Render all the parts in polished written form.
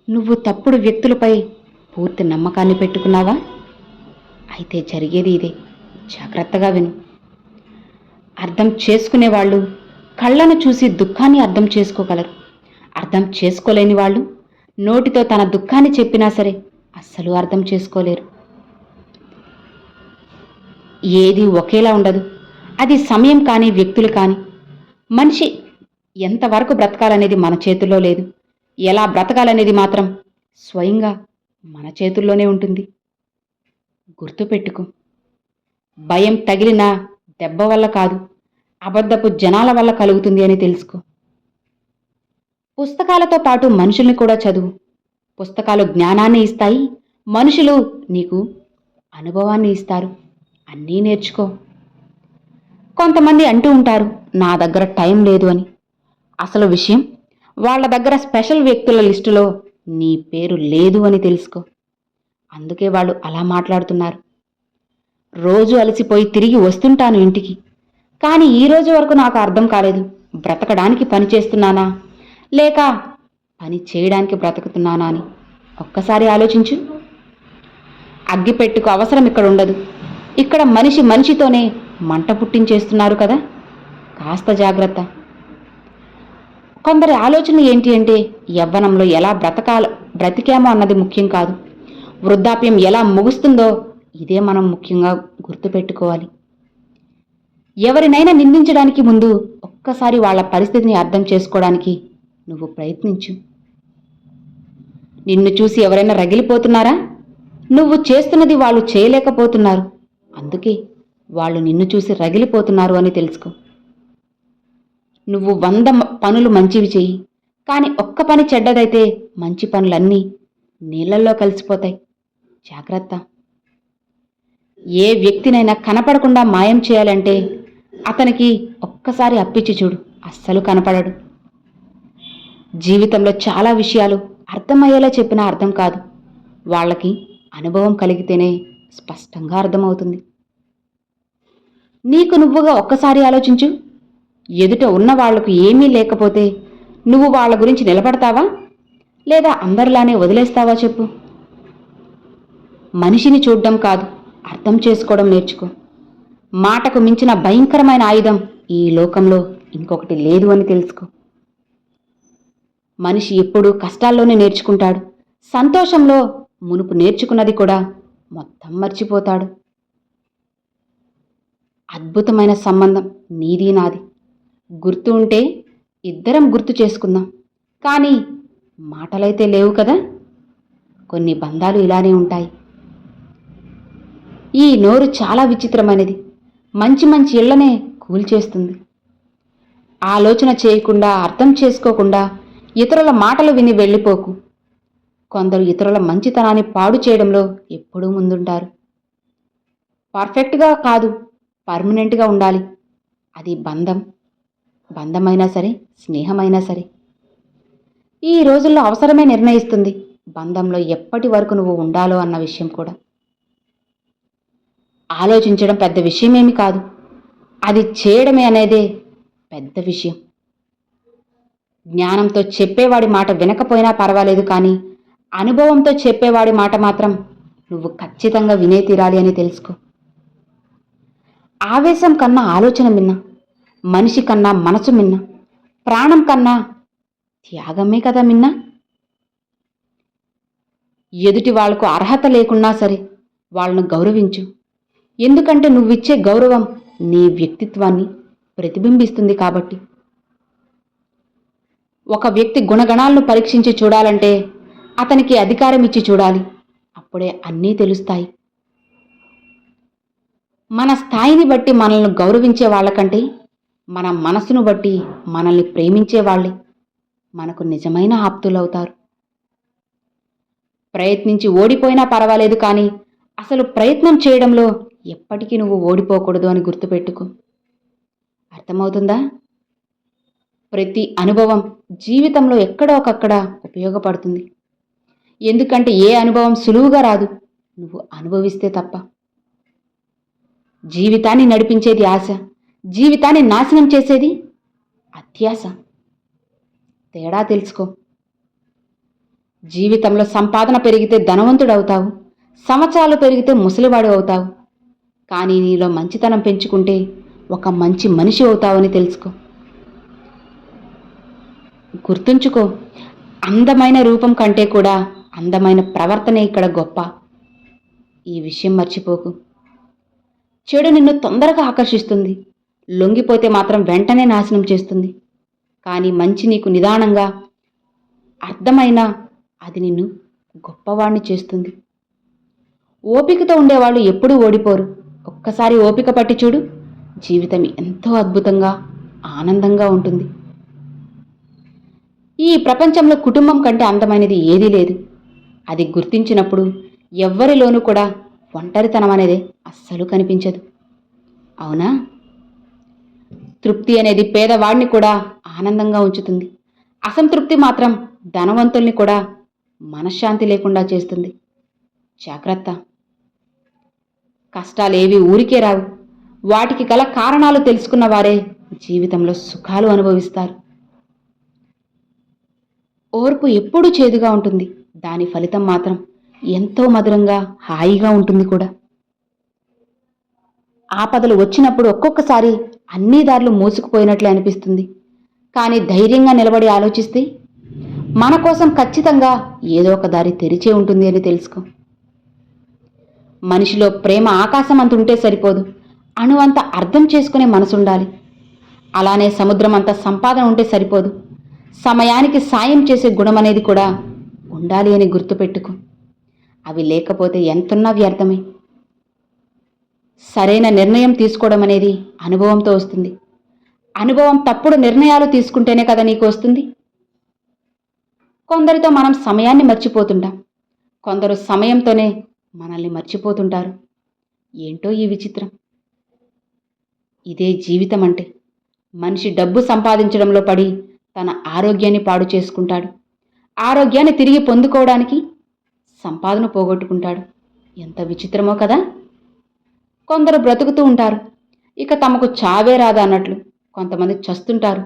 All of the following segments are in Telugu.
నువ్వు తప్పుడు వ్యక్తులపై పూర్తి నమ్మకాన్ని పెట్టుకున్నావా? అయితే జరిగేది ఇదే. జాగ్రత్తగా విను. అర్థం చేసుకునేవాళ్ళు కళ్ళను చూసి దుఃఖాన్ని అర్థం చేసుకోగలరు. అర్థం చేసుకోలేని వాళ్ళు నోటితో తన దుఃఖాన్ని చెప్పినా సరే అస్సలు అర్థం చేసుకోలేరు. ఏది ఒకేలా ఉండదు. అది సమయం కానీ, వ్యక్తులు కానీ. మనిషి ఎంతవరకు బ్రతకాలనేది మన చేతుల్లో లేదు. ఎలా బ్రతకాలనేది మాత్రం స్వయంగా మన చేతుల్లోనే ఉంటుంది. గుర్తుపెట్టుకో, భయం తగిలిన దెబ్బ వల్ల కాదు, అబద్ధపు జనాల వల్ల కలుగుతుంది అని తెలుసుకో. పుస్తకాలతో పాటు మనుషుల్ని కూడా చదువు. పుస్తకాలు జ్ఞానాన్ని ఇస్తాయి, మనుషులు నీకు అనుభవాన్ని ఇస్తారు. అన్నీ నేర్చుకో. కొంతమంది అంటూ ఉంటారు, నా దగ్గర టైం లేదు అని. అసలు విషయం, వాళ్ళ దగ్గర స్పెషల్ వ్యక్తుల లిస్టులో నీ పేరు లేదు అని తెలుసుకో. అందుకే వాళ్ళు అలా మాట్లాడుతున్నారు. రోజు అలసిపోయి తిరిగి వస్తుంటాను ఇంటికి, కానీ ఈ రోజు వరకు నాకు అర్థం కాలేదు, బ్రతకడానికి పని చేస్తున్నానా లేక పని చేయడానికి బ్రతుకుతున్నానా అని. ఒక్కసారి ఆలోచించు. అగ్గిపెట్టుకు అవసరం ఇక్కడ ఉండదు. ఇక్కడ మనిషి మనిషితోనే మంట పుట్టించేస్తున్నారు కదా. కాస్త జాగ్రత్త. కొందరి ఆలోచన ఏంటి అంటే, యవ్వనంలో ఎలా బ్రతికామో అన్నది ముఖ్యం కాదు, వృద్ధాప్యం ఎలా ముగుస్తుందో ఇదే మనం ముఖ్యంగా గుర్తుపెట్టుకోవాలి. ఎవరినైనా నిందించడానికి ముందు ఒక్కసారి వాళ్ళ పరిస్థితిని అర్థం చేసుకోవడానికి నువ్వు ప్రయత్నించు. నిన్ను చూసి ఎవరైనా రగిలిపోతున్నారా? నువ్వు చేస్తున్నది వాళ్ళు చేయలేకపోతున్నారు, అందుకే వాళ్ళు నిన్ను చూసి రగిలిపోతున్నారు అని తెలుసుకో. నువ్వు 100 పనులు మంచివి చెయ్యి, కానీ ఒక్క పని చెడ్డదైతే మంచి పనులన్నీ నీళ్ళల్లో కలిసిపోతాయి. జాగ్రత్త. ఏ వ్యక్తినైనా కనపడకుండా మాయం చేయాలంటే అతనికి ఒక్కసారి అప్పిచ్చి చూడు, అస్సలు కనపడడు. జీవితంలో చాలా విషయాలు అర్థమయ్యేలా చెప్పినా అర్థం కాదు. వాళ్ళకి అనుభవం కలిగితేనే స్పష్టంగా అర్థమవుతుంది. నీకు నువ్వుగా ఒక్కసారి ఆలోచించు. ఎదుట ఉన్న వాళ్లకు ఏమీ లేకపోతే నువ్వు వాళ్ళ గురించి నిలబడతావా లేదా అందరిలానే వదిలేస్తావా చెప్పు. మనిషిని చూడ్డం కాదు, అర్థం చేసుకోవడం నేర్చుకో. మాటకు మించిన భయంకరమైన ఆయుధం ఈ లోకంలో ఇంకొకటి లేదు అని తెలుసుకో. మనిషి ఎప్పుడూ కష్టాల్లోనే నేర్చుకుంటాడు. సంతోషంలో మునుపు నేర్చుకున్నది కూడా మొత్తం మర్చిపోతాడు. అద్భుతమైన సంబంధం నీది నాది. గుర్తు ఉంటే ఇద్దరం గుర్తు చేసుకుందాం. కానీ మాటలైతే లేవు కదా. కొన్ని బంధాలు ఇలానే ఉంటాయి. ఈ నోరు చాలా విచిత్రమైనది. మంచి మంచి ఇళ్లనే కూల్చేస్తుంది. ఆలోచన చేయకుండా, అర్థం చేసుకోకుండా ఇతరుల మాటలు విని వెళ్ళిపోకు. కొందరు ఇతరుల మంచితనాన్ని పాడు చేయడంలో ఎప్పుడూ ముందుంటారు. పర్ఫెక్ట్గా కాదు, పర్మనెంట్గా ఉండాలి. అది బంధమైనా సరే, స్నేహమైనా సరే. ఈ రోజుల్లో అవసరమే నిర్ణయిస్తుంది బంధంలో ఎప్పటి వరకు నువ్వు ఉండాలో అన్న విషయం కూడా. ఆలోచించడం పెద్ద విషయమేమి కాదు, అది చేయడమే అనేదే పెద్ద విషయం. జ్ఞానంతో చెప్పేవాడి మాట వినకపోయినా పర్వాలేదు, కానీ అనుభవంతో చెప్పేవాడి మాట మాత్రం నువ్వు ఖచ్చితంగా వినే తీరాలి అని తెలుసుకో. ఆవేశం కన్నా ఆలోచన మిన్న, మనిషి కన్నా మనసు మిన్న, ప్రాణం కన్నా త్యాగమే కదా మిన్న. ఎదుటి వాళ్లకు అర్హత లేకున్నా సరే వాళ్ళను గౌరవించు. ఎందుకంటే నువ్విచ్చే గౌరవం నీ వ్యక్తిత్వాన్ని ప్రతిబింబిస్తుంది కాబట్టి. ఒక వ్యక్తి గుణగణాలను పరీక్షించి చూడాలంటే అతనికి అధికారం ఇచ్చి చూడాలి. అప్పుడే అన్నీ తెలుస్తాయి. మన స్థాయిని బట్టి మనల్ని గౌరవించే వాళ్ళకంటే మన మనసును బట్టి మనల్ని ప్రేమించే వాళ్ళే మనకు నిజమైన ఆప్తులవుతారు. ప్రయత్నించి ఓడిపోయినా పర్వాలేదు, కానీ అసలు ప్రయత్నం చేయడంలో ఎప్పటికీ నువ్వు ఓడిపోకూడదు అని గుర్తుపెట్టుకో. అర్థమవుతుందా? ప్రతి అనుభవం జీవితంలో ఎక్కడో ఒకక్కడ ఉపయోగపడుతుంది. ఎందుకంటే ఏ అనుభవం సులువుగా రాదు, నువ్వు అనుభవిస్తే తప్ప. జీవితాన్ని నడిపించేది ఆశ, జీవితాన్ని నాశనం చేసేది అత్యాశ. తేడా తెలుసుకో. జీవితంలో సంపాదన పెరిగితే ధనవంతుడవుతావు, సంవత్సరాలు పెరిగితే ముసలివాడు అవుతావు. కానీ నీలో మంచితనం పెంచుకుంటే ఒక మంచి మనిషి అవుతావని తెలుసుకో. గుర్తుంచుకో, అందమైన రూపం కంటే కూడా అందమైన ప్రవర్తనే ఇక్కడ గొప్ప. ఈ విషయం మర్చిపోకు. చెడు నిన్ను తొందరగా ఆకర్షిస్తుంది, లొంగిపోతే మాత్రం వెంటనే నాశనం చేస్తుంది. కానీ మంచి నీకు నిదానంగా అర్థమైనా అది నిన్ను గొప్పవాణ్ణి చేస్తుంది. ఓపికతో ఉండేవాళ్ళు ఎప్పుడూ ఓడిపోరు. ఒక్కసారి ఓపిక పట్టి చూడు, జీవితం ఎంతో అద్భుతంగా ఆనందంగా ఉంటుంది. ఈ ప్రపంచంలో కుటుంబం కంటే అందమైనది ఏదీ లేదు. అది గుర్తించినప్పుడు ఎవ్వరిలోనూ కూడా ఒంటరితనం అనేది అస్సలు కనిపించదు. అవునా? తృప్తి అనేది పేదవాడిని కూడా ఆనందంగా ఉంచుతుంది. అసంతృప్తి మాత్రం ధనవంతుల్ని కూడా మనశ్శాంతి లేకుండా చేస్తుంది. జాగ్రత్త. కష్టాలేవి ఊరికే రావు. వాటికి గల కారణాలు తెలుసుకున్న వారే జీవితంలో సుఖాలు అనుభవిస్తారు. ఓర్పు ఎప్పుడూ చేదుగా ఉంటుంది, దాని ఫలితం మాత్రం ఎంతో మధురంగా హాయిగా ఉంటుంది కూడా. ఆపదలు వచ్చినప్పుడు ఒక్కొక్కసారి అన్ని దారులు మూసుకుపోయినట్లే అనిపిస్తుంది. కానీ ధైర్యంగా నిలబడి ఆలోచిస్తే మన కోసం ఖచ్చితంగా ఏదో ఒక దారి తెరిచే ఉంటుంది అని తెలుసుకో. మనిషిలో ప్రేమ ఆకాశం అంత ఉంటే సరిపోదు, అణువంత అర్థం చేసుకునే మనసుండాలి. అలానే సముద్రం అంత సంపాదన ఉంటే సరిపోదు, సమయానికి సాయం చేసే గుణం అనేది కూడా ఉండాలి అని గుర్తుపెట్టుకో. అవి లేకపోతే ఎంతున్నా వ్యర్థమే. సరైన నిర్ణయం తీసుకోవడం అనేది అనుభవంతో వస్తుంది. అనుభవం తప్పుడు నిర్ణయాలు తీసుకుంటేనే కదా నీకు వస్తుంది. కొందరితో మనం సమయాన్ని మర్చిపోతుంటాం, కొందరు సమయంతోనే మనల్ని మర్చిపోతుంటారు. ఏంటో ఈ విచిత్రం. ఇదే జీవితం అంటే. మనిషి డబ్బు సంపాదించడంలో పడి తన ఆరోగ్యాన్ని పాడు చేసుకుంటాడు. ఆరోగ్యాన్ని తిరిగి పొందుకోవడానికి సంపాదన పోగొట్టుకుంటాడు. ఎంత విచిత్రమో కదా. కొందరు బ్రతుకుతూ ఉంటారు, ఇక తమకు చావే రాదా అన్నట్లు. కొంతమంది చస్తుంటారు,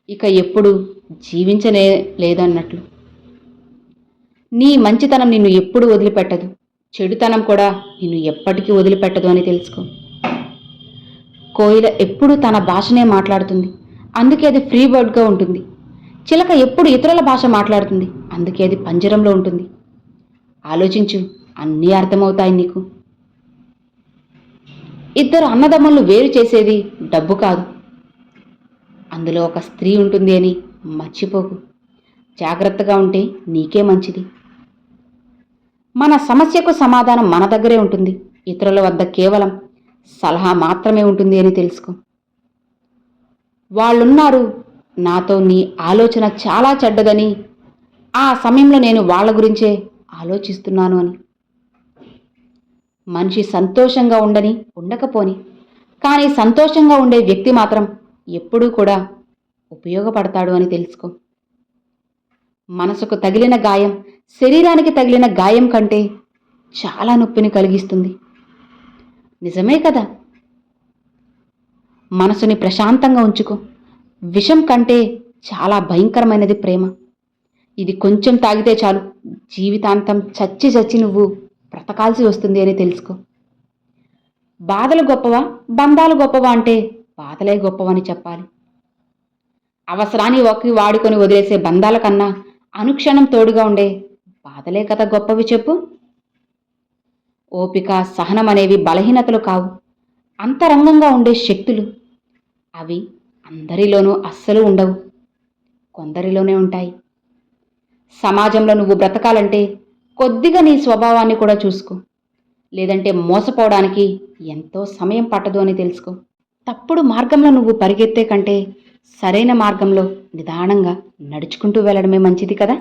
ఇక ఎప్పుడు జీవించనే లేదన్నట్లు. నీ మంచితనం నిన్ను ఎప్పుడు వదిలిపెట్టదు, చెడుతనం కూడా నిన్ను ఎప్పటికీ వదిలిపెట్టదు అని తెలుసుకో. కోయిల ఎప్పుడూ తన భాషనే మాట్లాడుతుంది, అందుకే అది ఫ్రీ బర్డ్గా ఉంటుంది. చిలక ఎప్పుడు ఇతరుల భాష మాట్లాడుతుంది, అందుకే అది పంజరంలో ఉంటుంది. ఆలోచించు, అన్నీ అర్థమవుతాయి నీకు. ఇద్దరు అన్నదమ్ములను వేరు చేసేది డబ్బు కాదు, అందులో ఒక స్త్రీ ఉంటుంది అని మర్చిపోకు. జాగ్రత్తగా ఉంటే నీకే మంచిది. మన సమస్యకు సమాధానం మన దగ్గరే ఉంటుంది, ఇతరుల వద్ద కేవలం సలహా మాత్రమే ఉంటుంది అని తెలుసుకో. వాళ్ళున్నారు, నాతో నీ ఆలోచన చాలా చెడ్డదని, ఆ సమయంలో నేను వాళ్ళ గురించే ఆలోచిస్తున్నాను అని. మనిషి సంతోషంగా ఉండని ఉండకపోని, కానీ సంతోషంగా ఉండే వ్యక్తి మాత్రం ఎప్పుడూ కూడా ఉపయోగపడతాడు అని తెలుసుకో. మనసుకు తగిలిన గాయం శరీరానికి తగిలిన గాయం కంటే చాలా నొప్పిని కలిగిస్తుంది. నిజమే కదా. మనసుని ప్రశాంతంగా ఉంచుకో. విషం కంటే చాలా భయంకరమైనది ప్రేమ. ఇది కొంచెం తాగితే చాలు, జీవితాంతం చచ్చి చచ్చి నువ్వు బ్రతకాల్సి వస్తుంది అని తెలుసుకో. బాధలు గొప్పవా, బంధాలు గొప్పవా అంటే బాధలే గొప్పవని చెప్పాలి. అవసరాన్ని వాడుకొని వదిలేసే బంధాల కన్నా అనుక్షణం తోడుగా ఉండే బాధలే కదా గొప్పవి చెప్పు. ఓపిక, సహనం అనేవి బలహీనతలు కావు, అంతరంగంగా ఉండే శక్తులు. అవి అందరిలోనూ అస్సలు ఉండవు, కొందరిలోనే ఉంటాయి. సమాజంలో నువ్వు బ్రతకాలంటే కొద్దిగా నీ స్వభావాన్ని కూడా చూసుకో, లేదంటే మోసపోవడానికి ఎంతో సమయం పట్టదు అని తెలుసుకో. తప్పుడు మార్గంలో నువ్వు పరిగెత్తే కంటే సరైన మార్గంలో నిదానంగా నడుచుకుంటూ వెళ్ళడమే మంచిది కదా.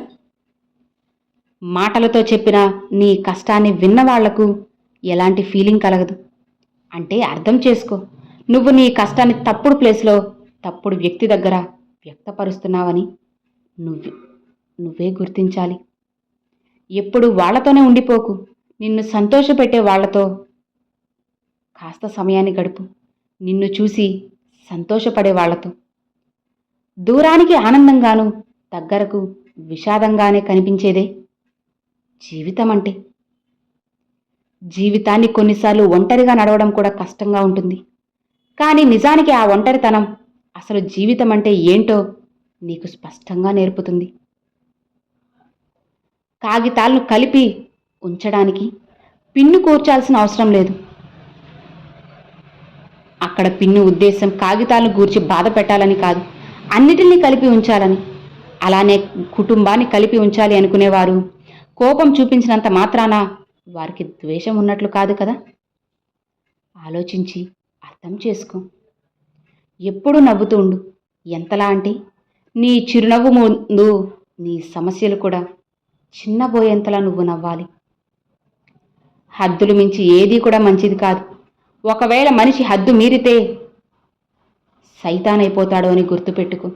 మాటలతో చెప్పిన నీ కష్టాన్ని విన్నవాళ్లకు ఎలాంటి ఫీలింగ్ కలగదు. అంటే అర్థం చేసుకో, నువ్వు నీ కష్టాన్ని తప్పుడు ప్లేస్లో తప్పుడు వ్యక్తి దగ్గర వ్యక్తపరుస్తున్నావని నువ్వే గుర్తించాలి. ఎప్పుడు వాళ్లతోనే ఉండిపోకు, నిన్ను సంతోషపెట్టే వాళ్లతో కాస్త సమయాన్ని గడుపు. నిన్ను చూసి సంతోషపడే వాళ్లతో. దూరానికి ఆనందంగాను, దగ్గరకు విషాదంగానే కనిపించేదే జీవితం అంటే. జీవితాన్ని కొన్నిసార్లు ఒంటరిగా నడవడం కూడా కష్టంగా ఉంటుంది. కానీ నిజానికి ఆ ఒంటరితనం అసలు జీవితం అంటే ఏంటో నీకు స్పష్టంగా నేర్పుతుంది. కాగితాలను కలిపి ఉంచడానికి పిన్ను కూర్చాల్సిన అవసరం లేదు. అక్కడ పిన్ను ఉద్దేశం కాగితాలను గూర్చి బాధ పెట్టాలని కాదు, అన్నిటినీ కలిపి ఉంచాలని. అలానే కుటుంబాన్ని కలిపి ఉంచాలి అనుకునేవారు కోపం చూపించినంత మాత్రాన వారికి ద్వేషం ఉన్నట్లు కాదు కదా. ఆలోచించి అర్థం చేసుకో. ఎప్పుడూ నవ్వుతూ ఉండు. ఎంతలా అంటే నీ చిరునవ్వు ముందు నీ సమస్యలు కూడా చిన్నబోయేంతలా నువ్వు నవ్వాలి. హద్దులు మించి ఏదీ కూడా మంచిది కాదు. ఒకవేళ మనిషి హద్దు మీరితే సైతానైపోతాడు అని గుర్తుపెట్టుకో.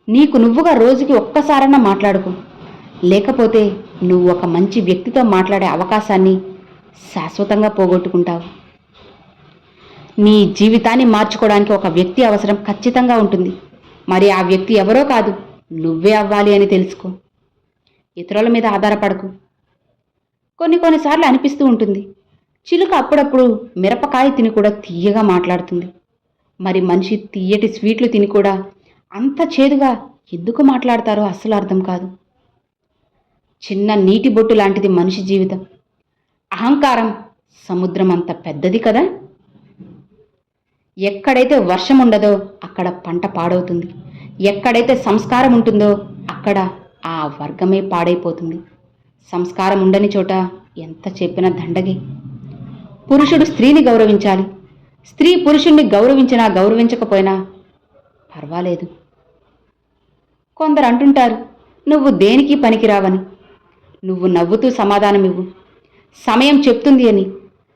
నీకు నువ్వుగా రోజుకి ఒక్కసారన్నా మాట్లాడుకో. లేకపోతే నువ్వు ఒక మంచి వ్యక్తితో మాట్లాడే అవకాశాన్ని శాశ్వతంగా పోగొట్టుకుంటావు. నీ జీవితాన్ని మార్చుకోవడానికి ఒక వ్యక్తి అవసరం ఖచ్చితంగా ఉంటుంది. మరి ఆ వ్యక్తి ఎవరో కాదు, నువ్వే అవ్వాలి అని తెలుసుకో. ఇతరుల మీద ఆధారపడకు. కొన్నిసార్లు అనిపిస్తూ ఉంటుంది, చిలుక అప్పుడప్పుడు మిరపకాయ తిని కూడా తీయగా మాట్లాడుతుంది. మరి మనిషి తీయటి స్వీట్లు తిని కూడా అంత చేదుగా ఎందుకు మాట్లాడతారో అస్సలు అర్థం కాదు. చిన్న నీటి బొట్టు లాంటిది మనిషి జీవితం. అహంకారం సముద్రం అంత పెద్దది కదా. ఎక్కడైతే వర్షం ఉండదో అక్కడ పంట పాడవుతుంది. ఎక్కడైతే సంస్కారం ఉంటుందో అక్కడ ఆ వర్గమే పాడైపోతుంది. సంస్కారం ఉండని చోట ఎంత చెప్పినా దండగే. పురుషుడు స్త్రీని గౌరవించాలి. స్త్రీ పురుషుణ్ణి గౌరవించినా గౌరవించకపోయినా పర్వాలేదు. కొందరు అంటుంటారు, నువ్వు దేనికి పనికిరావని. నువ్వు నవ్వుతూ సమాధానమివ్వు. సమయం చెప్తుంది అని.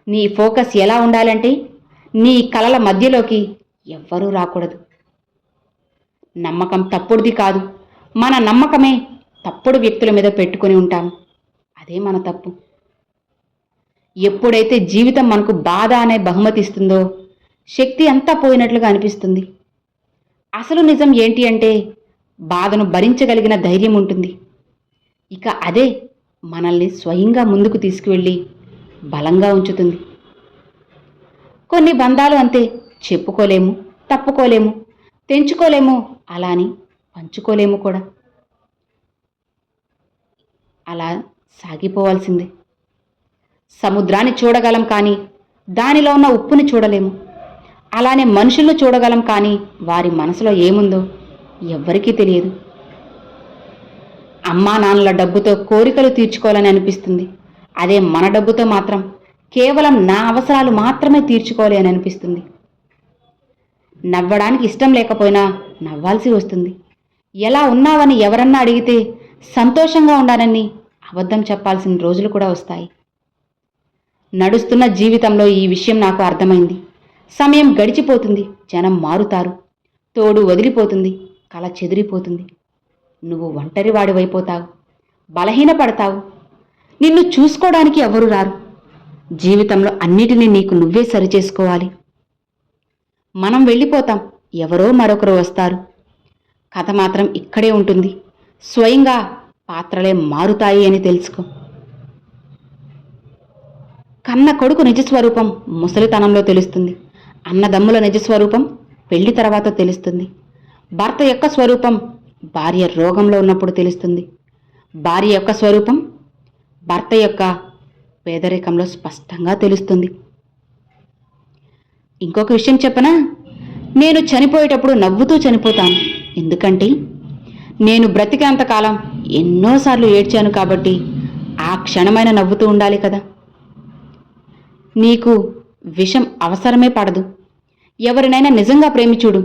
నీ ఫోకస్ ఎలా ఉండాలంటే నీ కలల మధ్యలోకి ఎవ్వరూ రాకూడదు. నమ్మకం తప్పుడుది కాదు. మన నమ్మకమే తప్పుడు వ్యక్తుల మీద పెట్టుకుని ఉంటాం. అదే మన తప్పు. ఎప్పుడైతే జీవితం మనకు బాధ అనే బహుమతి ఇస్తుందో శక్తి అంతా పోయినట్లుగా అనిపిస్తుంది. అసలు నిజం ఏంటి అంటే బాధను భరించగలిగిన ధైర్యం ఉంటుంది. ఇక అదే మనల్ని స్వయంగా ముందుకు తీసుకువెళ్ళి బలంగా ఉంచుతుంది. కొన్ని బంధాలు అంతే, చెప్పుకోలేము, తప్పుకోలేము, తెంచుకోలేము, అలా అని పంచుకోలేము కూడా. అలా సాగిపోవాల్సిందే. సముద్రాన్ని చూడగలం కానీ దానిలో ఉన్న ఉప్పుని చూడలేము. అలానే మనుషులను చూడగలం కానీ వారి మనసులో ఏముందో ఎవ్వరికీ తెలియదు. అమ్మా నాన్నల డబ్బుతో కోరికలు తీర్చుకోవాలని అనిపిస్తుంది. అదే మన డబ్బుతో మాత్రం కేవలం నా అవసరాలు మాత్రమే తీర్చుకోవాలి అని అనిపిస్తుంది. నవ్వడానికి ఇష్టం లేకపోయినా నవ్వాల్సి వస్తుంది. ఎలా ఉన్నావని ఎవరన్నా అడిగితే సంతోషంగా ఉండాలని అబద్ధం చెప్పాల్సిన రోజులు కూడా వస్తాయి. నడుస్తున్న జీవితంలో ఈ విషయం నాకు అర్థమైంది. సమయం గడిచిపోతుంది, జనం మారుతారు, తోడు వదిలిపోతుంది, కల చెదిరిపోతుంది. నువ్వు ఒంటరివాడివైపోతావు, బలహీనపడతావు. నిన్ను చూసుకోవడానికి ఎవరు రారు. జీవితంలో అన్నిటినీ నీకు నువ్వే సరిచేసుకోవాలి. మనం వెళ్ళిపోతాం, ఎవరో మరొకరు వస్తారు. కథ మాత్రం ఇక్కడే ఉంటుంది. స్వయంగా పాత్రలే మారుతాయి అని తెలుసుకో. కన్న కొడుకు నిజస్వరూపం ముసలితనంలో తెలుస్తుంది. అన్నదమ్ముల నిజస్వరూపం పెళ్లి తర్వాత తెలుస్తుంది. భర్త యొక్క స్వరూపం భార్య రోగంలో ఉన్నప్పుడు తెలుస్తుంది. భార్య యొక్క స్వరూపం భర్త యొక్క పేదరికంలో స్పష్టంగా తెలుస్తుంది. ఇంకొక విషయం చెప్పనా? నేను చనిపోయేటప్పుడు నవ్వుతూ చనిపోతాను. ఎందుకంటే నేను బ్రతికేంతకాలం ఎన్నోసార్లు ఏడ్చాను కాబట్టి ఆ క్షణమైన నవ్వుతూ ఉండాలి కదా. నీకు విషం అవసరమే పడదు. ఎవరినైనా నిజంగా ప్రేమి చూడు,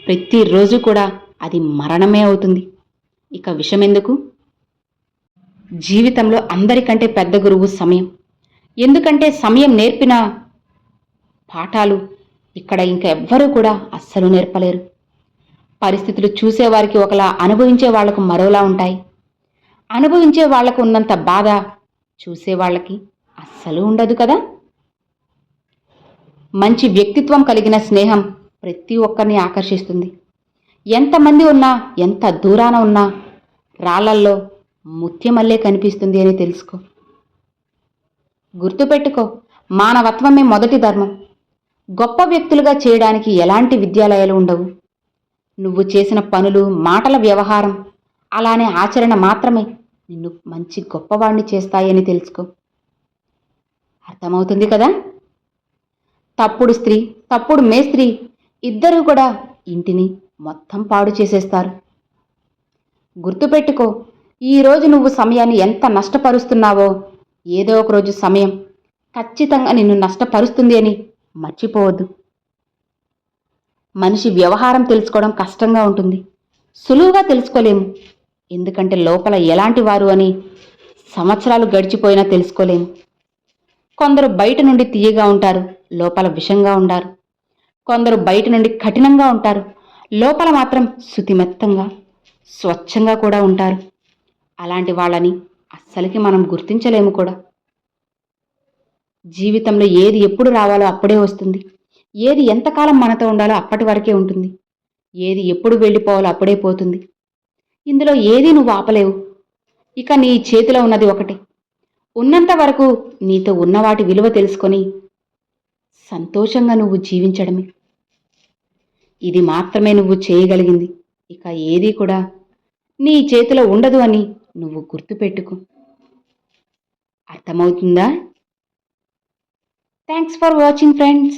ప్రతిరోజు కూడా అది మరణమే అవుతుంది. ఇక విషమెందుకు? జీవితంలో అందరికంటే పెద్ద గురువు సమయం. ఎందుకంటే సమయం నేర్పిన పాఠాలు ఇక్కడ ఇంకా ఎవ్వరూ కూడా అస్సలు నేర్పలేరు. పరిస్థితులు చూసేవారికి ఒకలా, అనుభవించే వాళ్లకు మరోలా ఉంటాయి. అనుభవించే వాళ్లకు ఉన్నంత బాధ చూసేవాళ్ళకి అస్సలు ఉండదు కదా. మంచి వ్యక్తిత్వం కలిగిన స్నేహం ప్రతి ఒక్కరిని ఆకర్షిస్తుంది. ఎంతమంది ఉన్నా, ఎంత దూరాన ఉన్నా, రాళ్లల్లో ముత్యమల్లే కనిపిస్తుంది అని తెలుసుకో. గుర్తుపెట్టుకో, మానవత్వమే మొదటి ధర్మం. గొప్ప వ్యక్తులుగా చేయడానికి ఎలాంటి విద్యాలయాలు ఉండవు. నువ్వు చేసిన పనులు, మాటల వ్యవహారం, అలానే ఆచరణ మాత్రమే నిన్ను మంచి గొప్పవాణ్ణి చేస్తాయని తెలుసుకో. అర్థమవుతుంది కదా? తప్పుడు స్త్రీ, తప్పుడు మేస్త్రి ఇద్దరూ కూడా ఇంటిని మొత్తం పాడు చేసేస్తారు. గుర్తుపెట్టుకో, ఈరోజు నువ్వు సమయాన్ని ఎంత నష్టపరుస్తున్నావో ఏదో ఒక రోజు సమయం ఖచ్చితంగా నిన్ను నష్టపరుస్తుంది అని మర్చిపోవద్దు. మనిషి వ్యవహారం తెలుసుకోవడం కష్టంగా ఉంటుంది, సులువుగా తెలుసుకోలేము. ఎందుకంటే లోపల ఎలాంటి వారు అని సంవత్సరాలు గడిచిపోయినా తెలుసుకోలేము. కొందరు బయట నుండి తీయగా ఉంటారు, లోపల విషంగా ఉంటారు. కొందరు బయట నుండి కఠినంగా ఉంటారు, లోపల మాత్రం శుతిమెత్తంగా స్వచ్ఛంగా కూడా ఉంటారు. అలాంటి వాళ్ళని అస్సలకి మనం గుర్తించలేము కూడా. జీవితంలో ఏది ఎప్పుడు రావాలో అప్పుడే వస్తుంది. ఏది ఎంతకాలం మనతో ఉండాలో అప్పటి వరకే ఉంటుంది. ఏది ఎప్పుడు వెళ్ళిపోవాలో అప్పుడే పోతుంది. ఇందులో ఏది నువ్వు ఆపలేవు. ఇక నీ చేతిలో ఉన్నది ఒకటే, ఉన్నంత వరకు నీతో ఉన్నవాటి విలువ తెలుసుకొని సంతోషంగా నువ్వు జీవించడమే. ఇది మాత్రమే నువ్వు చేయగలిగింది. ఇక ఏదీ కూడా నీ చేతిలో ఉండదు అని నువ్వు గుర్తుపెట్టుకో. అర్థమవుతుందా? Thanks for watching friends.